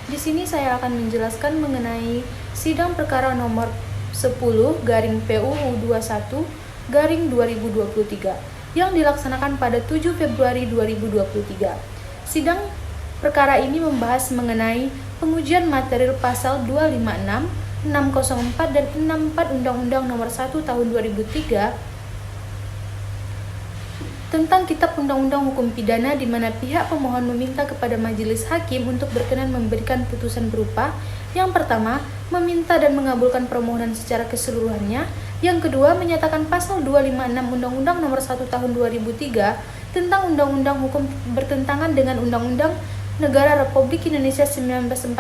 Di sini saya akan menjelaskan mengenai sidang perkara nomor 10/PUU 21/2023 yang dilaksanakan pada 7 Februari 2023. Sidang perkara ini membahas mengenai pengujian material pasal 256, 604 dan 64 Undang-Undang Nomor 1 Tahun 2003 tentang Kitab Undang-Undang Hukum Pidana, di mana pihak pemohon meminta kepada majelis hakim untuk berkenan memberikan putusan berupa: yang pertama, meminta dan mengabulkan permohonan secara keseluruhannya; yang kedua, menyatakan pasal 256 Undang-Undang Nomor 1 Tahun 2003 tentang Undang-Undang Hukum bertentangan dengan Undang-Undang Negara Republik Indonesia 1945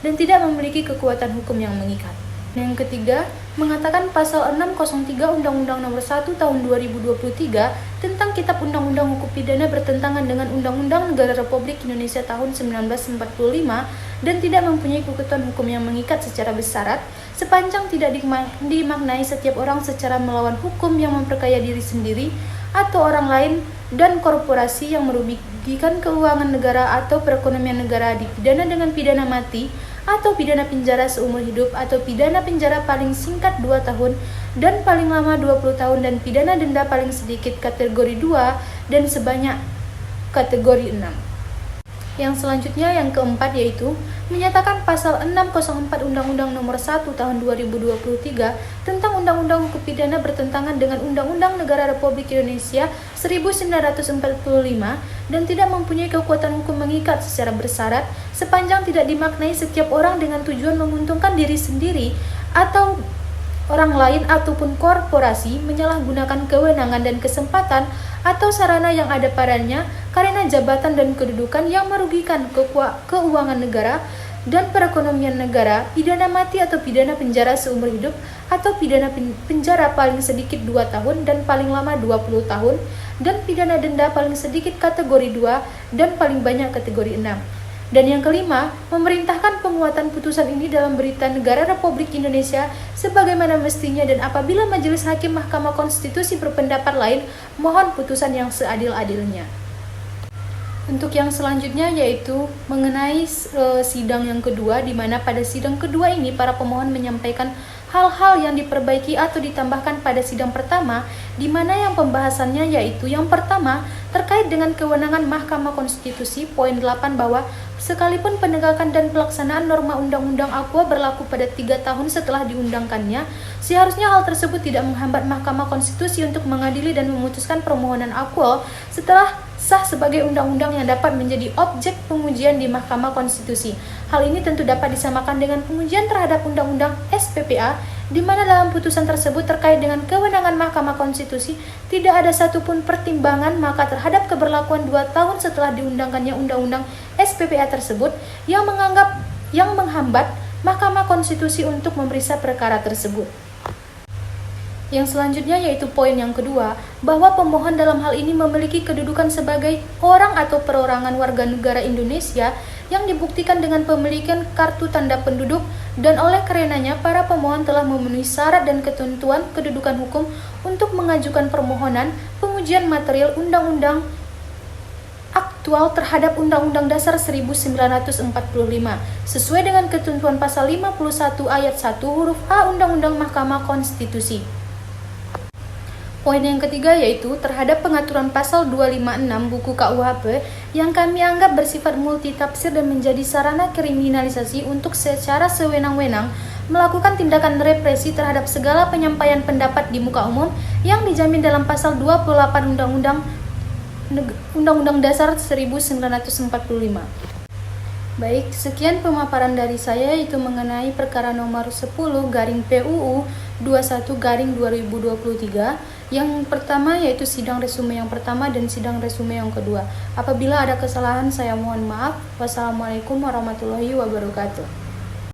dan tidak memiliki kekuatan hukum yang mengikat. Yang ketiga, mengatakan pasal 603 Undang-Undang Nomor 1 Tahun 2023 tentang Kitab Undang-Undang Hukum Pidana bertentangan dengan Undang-Undang Negara Republik Indonesia tahun 1945 dan tidak mempunyai kekuatan hukum yang mengikat secara bersyarat, sepanjang tidak dimaknai setiap orang secara melawan hukum yang memperkaya diri sendiri atau orang lain dan korporasi yang merugikan keuangan negara atau perekonomian negara, dipidana dengan pidana mati atau pidana penjara seumur hidup atau pidana penjara paling singkat 2 tahun dan paling lama 20 tahun dan pidana denda paling sedikit kategori 2 dan sebanyak kategori 6. Yang selanjutnya, yang keempat, yaitu menyatakan pasal 604 Undang-Undang Nomor 1 Tahun 2023 tentang Undang-Undang Hukum Pidana bertentangan dengan Undang-Undang Negara Republik Indonesia 1945 dan tidak mempunyai kekuatan hukum mengikat secara bersyarat, sepanjang tidak dimaknai setiap orang dengan tujuan menguntungkan diri sendiri atau orang lain ataupun korporasi menyalahgunakan kewenangan dan kesempatan atau sarana yang ada padanya karena jabatan dan kedudukan yang merugikan keuangan negara dan perekonomian negara, pidana mati atau pidana penjara seumur hidup atau pidana penjara paling sedikit 2 tahun dan paling lama 20 tahun dan pidana denda paling sedikit kategori 2 dan paling banyak kategori 6. Dan yang kelima, memerintahkan penguatan putusan ini dalam berita negara Republik Indonesia sebagaimana mestinya, dan apabila majelis hakim Mahkamah Konstitusi berpendapat lain, mohon putusan yang seadil-adilnya. Untuk yang selanjutnya, yaitu mengenai sidang yang kedua, di mana pada sidang kedua ini para pemohon menyampaikan hal-hal yang diperbaiki atau ditambahkan pada sidang pertama, di mana yang pembahasannya yaitu yang pertama terkait dengan kewenangan Mahkamah Konstitusi, poin 8, bahwa sekalipun penegakan dan pelaksanaan norma Undang-Undang Aqua berlaku pada 3 tahun setelah diundangkannya, seharusnya hal tersebut tidak menghambat Mahkamah Konstitusi untuk mengadili dan memutuskan permohonan Aqua setelah sah sebagai undang-undang yang dapat menjadi objek pengujian di Mahkamah Konstitusi. Hal ini tentu dapat disamakan dengan pengujian terhadap Undang-Undang SPPA, di mana dalam putusan tersebut terkait dengan kewenangan Mahkamah Konstitusi tidak ada satupun pertimbangan maka terhadap keberlakuan 2 tahun setelah diundangkannya Undang-Undang SPPA tersebut yang menghambat Mahkamah Konstitusi untuk memeriksa perkara tersebut. Yang selanjutnya yaitu poin yang kedua, bahwa pemohon dalam hal ini memiliki kedudukan sebagai orang atau perorangan warga negara Indonesia yang dibuktikan dengan pemilikan kartu tanda penduduk, dan oleh karenanya para pemohon telah memenuhi syarat dan ketentuan kedudukan hukum untuk mengajukan permohonan pengujian material undang-undang aktual terhadap Undang-Undang Dasar 1945 sesuai dengan ketentuan pasal 51 ayat 1 huruf A Undang-Undang Mahkamah Konstitusi. Poin yang ketiga yaitu terhadap pengaturan pasal 256 buku KUHP yang kami anggap bersifat multitafsir dan menjadi sarana kriminalisasi untuk secara sewenang-wenang melakukan tindakan represi terhadap segala penyampaian pendapat di muka umum yang dijamin dalam pasal 28 Undang-Undang Dasar 1945. Baik, sekian pemaparan dari saya, itu mengenai perkara nomor 10/PUU 21/2023. Yang pertama yaitu sidang resume yang pertama dan sidang resume yang kedua. Apabila ada kesalahan saya mohon maaf. Wassalamualaikum warahmatullahi wabarakatuh.